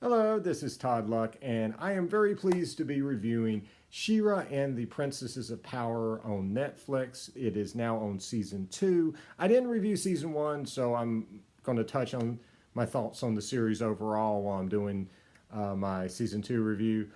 Hello, this is Todd Luck, and I am very pleased to be reviewing She-Ra and the Princesses of Power on Netflix. It is now on season 2. I didn't review season 1, so I'm going to touch on my thoughts on the series overall while I'm doing my season 2 review.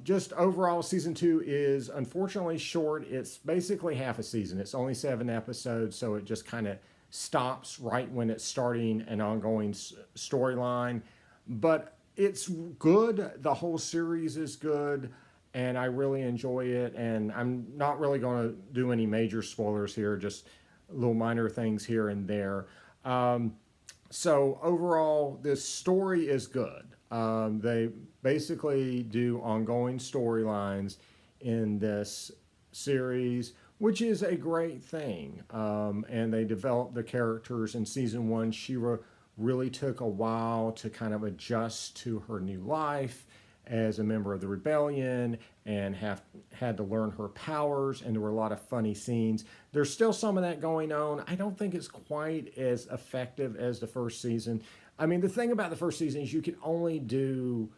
Just overall, season 2 is unfortunately short. It's basically half a season. It's only 7 episodes, so it just kind of stops right when it's starting an ongoing storyline. But it's good. The whole series is good, and I really enjoy it. And I'm not really going to do any major spoilers here, just little minor things here and there. So overall, this story is good. They basically do ongoing storylines in this series, which is a great thing. And they develop the characters in season 1. She-Ra really took a while to kind of adjust to her new life as a member of the rebellion and had to learn her powers, and there were a lot of funny scenes. There's still some of that going on. I don't think it's quite as effective as the first season. I mean, the thing about the first season is you can only do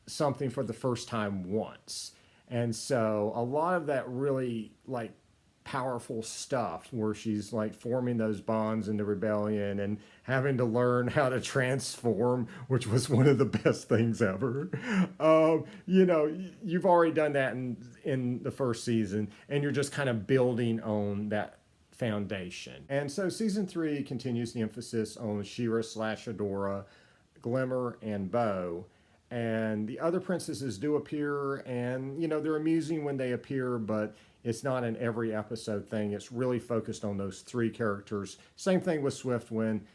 something for the first time once. And so a lot of that really powerful stuff where she's forming those bonds in the rebellion and having to learn how to transform, which was one of the best things ever. You've already done that in the first season, and you're just kind of building on that foundation. And so season 3 continues the emphasis on She-Ra / Adora, Glimmer, and Bow. And the other princesses do appear, and they're amusing when they appear, but it's not an every episode thing. It's really focused on those 3 characters. Same thing with Swift when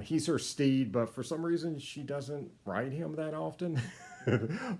he's her steed, but for some reason she doesn't ride him that often.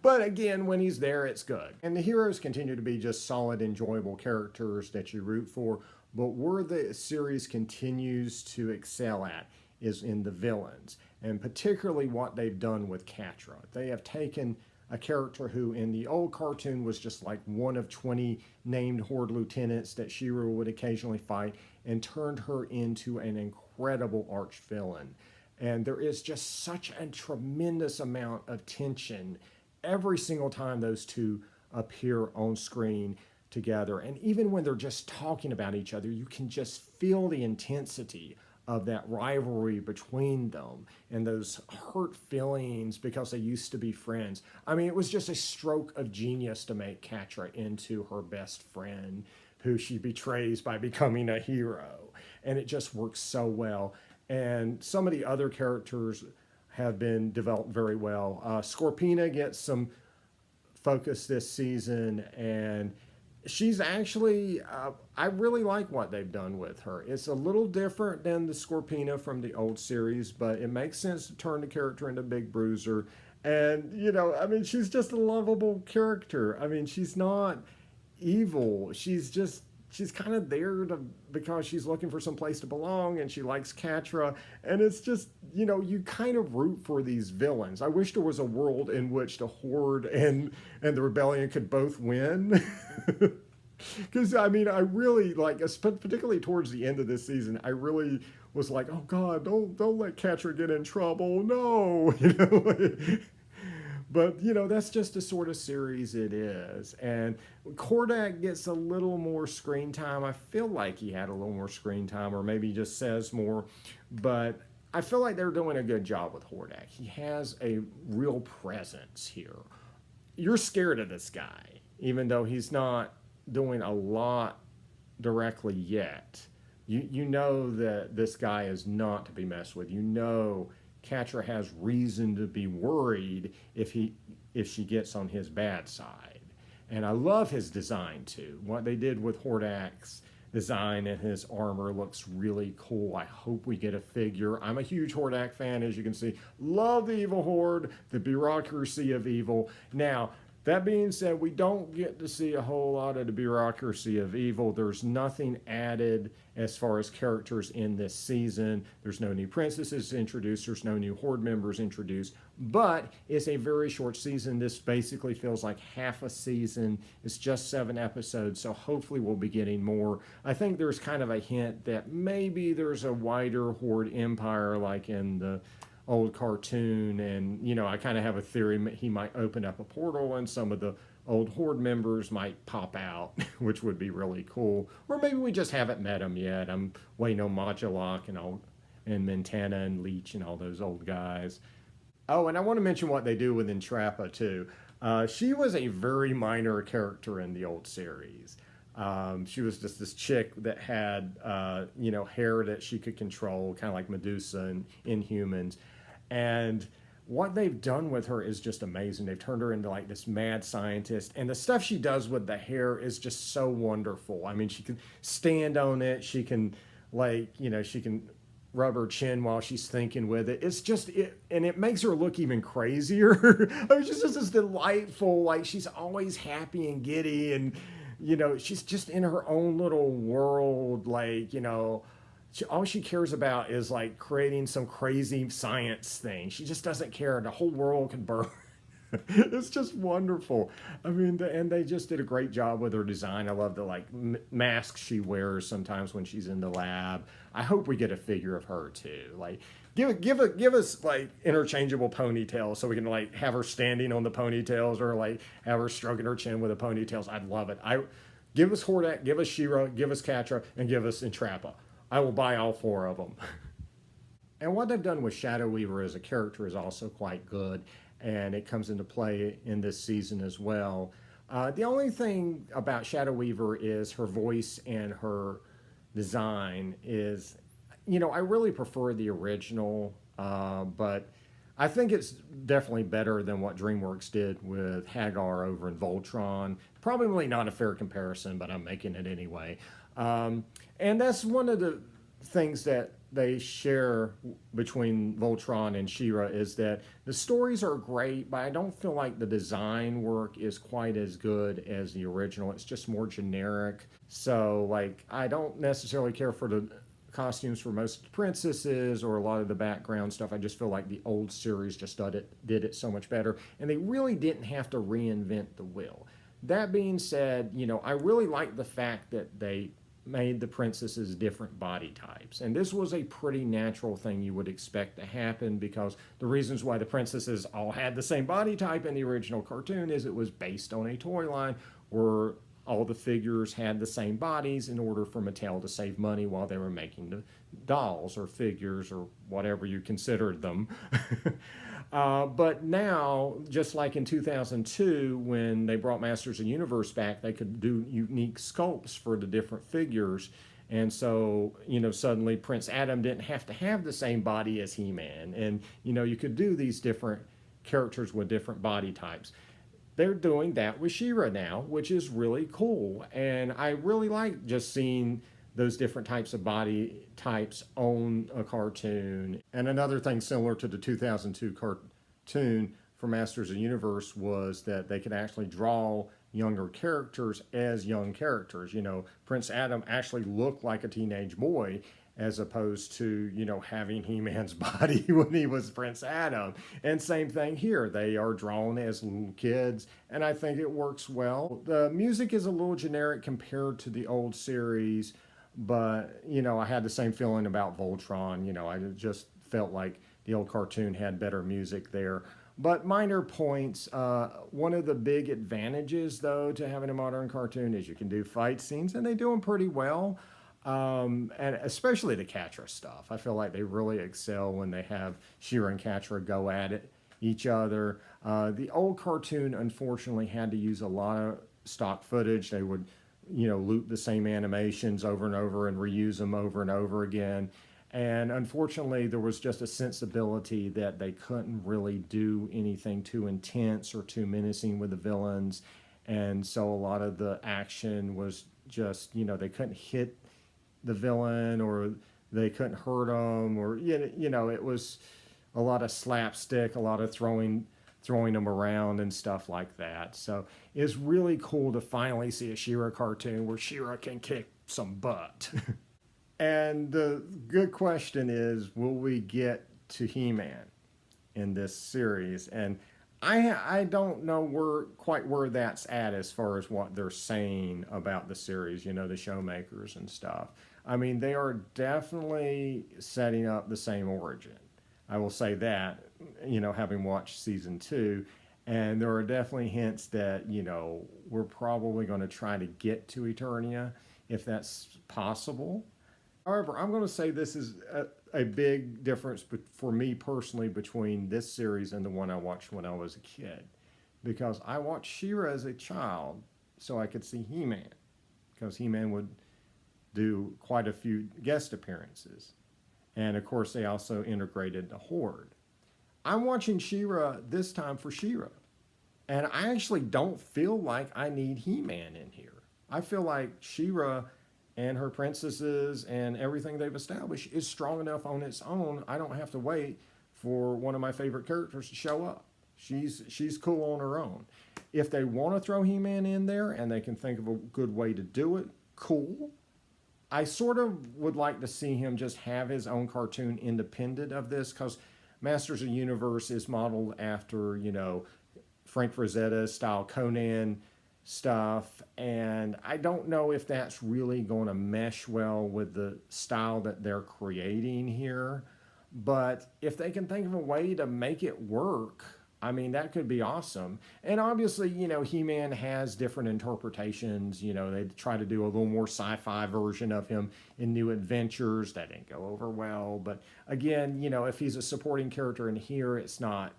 But again, when he's there, it's good. And the heroes continue to be just solid, enjoyable characters that you root for. But where the series continues to excel at is in the villains, and particularly what they've done with Catra. They have taken a character who in the old cartoon was just like one of 20 named Horde lieutenants that She-Ra would occasionally fight, and turned her into an incredible arch villain. And there is just such a tremendous amount of tension every single time those two appear on screen together. And even when they're just talking about each other, you can just feel the intensity of that rivalry between them and those hurt feelings because they used to be friends. I mean, it was just a stroke of genius to make Catra into her best friend, who she betrays by becoming a hero. And it just works so well. And some of the other characters have been developed very well. Scorpina gets some focus this season, and she's actually, I really like what they've done with her. It's a little different than the Scorpina from the old series, but it makes sense to turn the character into Big Bruiser. And, she's just a lovable character. I mean, she's not evil. She's kind of there because she's looking for some place to belong, and she likes Catra. And it's just, you kind of root for these villains. I wish there was a world in which the Horde and the Rebellion could both win. Because, I really, particularly towards the end of this season, I really was like, oh, God, don't let Catra get in trouble. No, But, that's just the sort of series it is. And Hordak gets a little more screen time. I feel like he had a little more screen time, or maybe just says more. But I feel like they're doing a good job with Hordak. He has a real presence here. You're scared of this guy, even though he's not doing a lot directly yet. You know that this guy is not to be messed with. Catra has reason to be worried if she gets on his bad side. And I love his design too. What they did with Hordak's design and his armor looks really cool. I hope we get a figure. I'm a huge Hordak fan, as you can see. Love the evil Horde, the bureaucracy of evil. Now, that being said, we don't get to see a whole lot of the bureaucracy of evil. There's nothing added as far as characters in this season. There's no new princesses introduced. There's no new Horde members introduced. But it's a very short season. This basically feels like half a season. It's just 7 episodes, so hopefully we'll be getting more. I think there's kind of a hint that maybe there's a wider Horde empire like in the old cartoon, and I kind of have a theory he might open up a portal and some of the old Horde members might pop out, which would be really cool. Or maybe we just haven't met them yet. I'm waiting on Modulok and Montana and Leech and all those old guys. Oh, and I want to mention what they do with Entrappa too. She was a very minor character in the old series. She was just this chick that had, hair that she could control, kind of like Medusa and Inhumans. And what they've done with her is just amazing. They've turned her into like this mad scientist, and the stuff she does with the hair is just so wonderful. I mean, she can stand on it. She can, she can rub her chin while she's thinking with it. It's just it, and it makes her look even crazier. I mean, she's just this delightful, like she's always happy and giddy, and she's just in her own little world, all she cares about is like creating some crazy science thing. She just doesn't care. The whole world can burn. It's just wonderful. I mean, and they just did a great job with her design. I love the masks she wears sometimes when she's in the lab. I hope we get a figure of her too. Like, give us like interchangeable ponytails so we can like have her standing on the ponytails or like have her stroking her chin with the ponytails. I'd love it. Give us Hordak, give us She-Ra, give us Catra, and give us Entrappa. I will buy all 4 of them. And what they've done with Shadow Weaver as a character is also quite good, and it comes into play in this season as well. The only thing about Shadow Weaver is her voice and her design is, I really prefer the original, but I think it's definitely better than what Dreamworks did with Hagar over in Voltron. Probably not a fair comparison, but I'm making it anyway. And that's one of the things that they share between Voltron and She-Ra is that the stories are great, but I don't feel like the design work is quite as good as the original. It's just more generic. So, I don't necessarily care for the costumes for most princesses or a lot of the background stuff. I just feel like the old series just did it so much better, and they really didn't have to reinvent the wheel. That being said, I really like the fact that they made the princesses different body types. And this was a pretty natural thing you would expect to happen, because the reasons why the princesses all had the same body type in the original cartoon is it was based on a toy line where all the figures had the same bodies in order for Mattel to save money while they were making the dolls or figures or whatever you considered them. But now, just like in 2002, when they brought Masters of the Universe back, they could do unique sculpts for the different figures. And so, suddenly Prince Adam didn't have to have the same body as He-Man. And, you could do these different characters with different body types. They're doing that with She-Ra now, which is really cool. And I really like just seeing those different types of body types on a cartoon. And another thing similar to the 2002 cartoon for Masters of the Universe was that they could actually draw younger characters as young characters. Prince Adam actually looked like a teenage boy, as opposed to, having He-Man's body when he was Prince Adam. And same thing here. They are drawn as little kids, and I think it works well. The music is a little generic compared to the old series, but, I had the same feeling about Voltron. I just felt like the old cartoon had better music there. But minor points. One of the big advantages, though, to having a modern cartoon is you can do fight scenes, and they do them pretty well. And especially the Catra stuff. I feel like they really excel when they have She-Ra and Catra go at it, each other. The old cartoon, unfortunately, had to use a lot of stock footage. They would, loop the same animations over and over and reuse them over and over again. And unfortunately, there was just a sensibility that they couldn't really do anything too intense or too menacing with the villains. And so a lot of the action was just, they couldn't hit the villain, or they couldn't hurt them, or it was a lot of slapstick, a lot of throwing them around and stuff like that. So it's really cool to finally see a She-Ra cartoon where She-Ra can kick some butt. And the good question is, will we get to He-Man in this series? And I don't know quite where that's at as far as what they're saying about the series, the showmakers and stuff. I mean, they are definitely setting up the same origin. I will say that, having watched season 2. And there are definitely hints that, we're probably going to try to get to Eternia if that's possible. However, I'm going to say this is a big difference for me personally between this series and the one I watched when I was a kid. Because I watched She-Ra as a child so I could see He-Man. Because He-Man would do quite a few guest appearances. And of course, they also integrated the Horde. I'm watching She-Ra this time for She-Ra. And I actually don't feel like I need He-Man in here. I feel like She-Ra and her princesses and everything they've established is strong enough on its own. I don't have to wait for one of my favorite characters to show up. She's cool on her own. If they want to throw He-Man in there and they can think of a good way to do it, cool. I sort of would like to see him just have his own cartoon independent of this, because Masters of the Universe is modeled after, Frank Frazetta style Conan stuff, and I don't know if that's really going to mesh well with the style that they're creating here. But if they can think of a way to make it work, I mean, that could be awesome. And obviously, He-Man has different interpretations. They try to do a little more sci-fi version of him in New Adventures. That didn't go over well. But again, if he's a supporting character in here, it's not,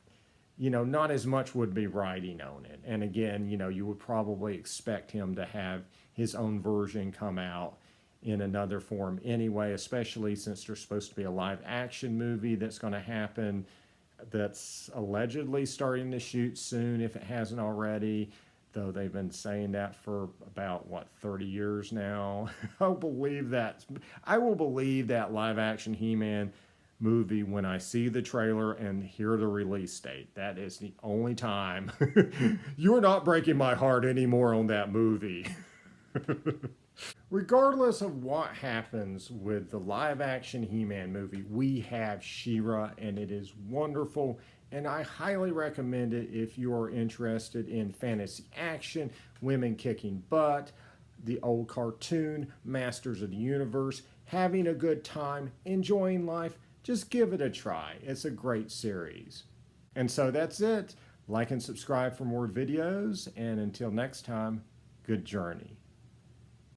not as much would be riding on it. And again, you would probably expect him to have his own version come out in another form anyway, especially since there's supposed to be a live action movie that's going to happen, that's allegedly starting to shoot soon if it hasn't already, though they've been saying that for about 30 years now. I will believe that live action He-Man movie when I see the trailer and hear the release date. That is the only time. You're not breaking my heart anymore on that movie. Regardless of what happens with the live action He-Man movie, we have She-Ra, and it is wonderful, and I highly recommend it if you are interested in fantasy action, women kicking butt, the old cartoon, Masters of the Universe, having a good time, enjoying life. Just give it a try. It's a great series. And so that's it. Like and subscribe for more videos, and until next time, good journey.